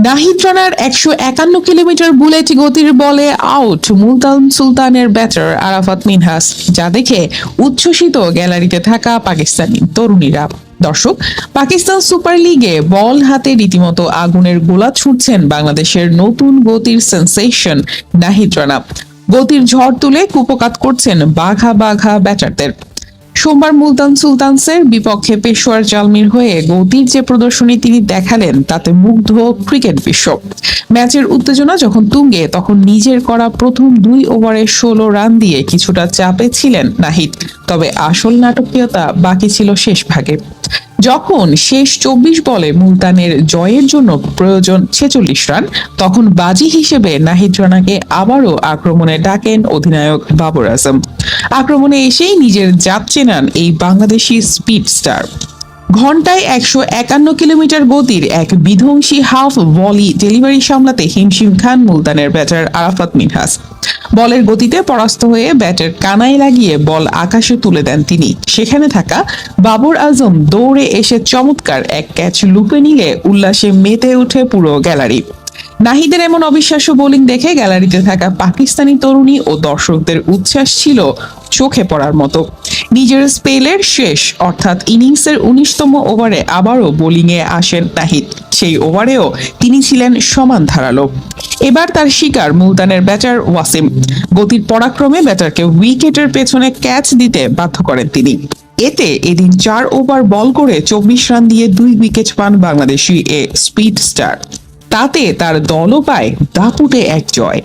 নাহিদ রানার 151 kilometre bullet গতির বলে out Multan সুলতানের ব্যাটার আরাফাত মিনহাস, যা দেখে উচ্ছ্বসিত গ্যালারিতে থাকা পাকিস্তানি তরুণীরা। দর্শক, পাকিস্তান সুপার লিগে বল হাতে রীতিমতো আগুনের গোলা ছুটছেন বাংলাদেশের নতুন গতির সেন্সেশন নাহিদ রানা। গতির ঝড় তুলে কুপকাত করছেন বাঘা বাঘা ব্যাটারদের। সোমবার মুলতান সুলতানসের বিপক্ষে পেশোয়ার জালমির হয়ে গতির যে প্রদর্শনী তিনি দেখালেন তাতে মুগ্ধ ক্রিকেট বিশ্ব। ম্যাচের উত্তেজনা যখন তুঙ্গে, তখন নিজের করা প্রথম 2 ওভারে 16 রান দিয়ে কিছুটা চাপে ছিলেন নাহিদ, তবে আসল নাটকীয়তা বাকি ছিল শেষ ভাগে। যখন শেষ 24 বলে মুলতানের জয়ের জন্য প্রয়োজন 46 রান, তখন বাজি হিসেবে নাহিদ রানাকে আবারও আক্রমণে ডাকেন অধিনায়ক বাবর আজম। আক্রমণে এসেই নিজের জাত চেনান এই বাংলাদেশি স্পিড স্টার। ঘন্টায় 151 কিলোমিটার গতির এক বিধ্বংসী হাফ ভলি ডেলিভারি সামলাতে হিমশিম খান মুলতানের ব্যাটার আরাফাত মিনহাস। বলের গতিতে পরাস্ত হয়ে ব্যাটের কানায় লাগিয়ে বল আকাশে তুলে দেন তিনি। সেখানে থাকা বাবর আজম দৌড়ে এসে চমৎকার এক ক্যাচ লুপে নিলে উল্লাসে মেতে ওঠে পুরো গ্যালারি। নাহিদের এমন অবিশ্বাস্য বোলিং দেখে গ্যালারিতে থাকা পাকিস্তানি তরুণী ও দর্শকদের উচ্ছ্বাস ছিল চোখে পড়ার মতো। নিজের স্পেলের শেষ অর্থাৎ ইনিংসের 19তম ওভারে আবারও বোলিংয়ে আসেন নাহিদ। সেই ওভারেও তিনি ছিলেন সমান ধারালো। এবার তার শিকার মুলতানের ব্যাটার ওয়াসিম। গতির পরাক্রমে ব্যাটারকে উইকেটের পেছনে ক্যাচ দিতে বাধ্য করেন তিনি। এতে এদিন 4 ওভার বল করে 24 রান দিয়ে 2 উইকেট পান বাংলাদেশি এ স্পিড স্টার। তাতে তার দলও পায় দাপুটে এক জয়।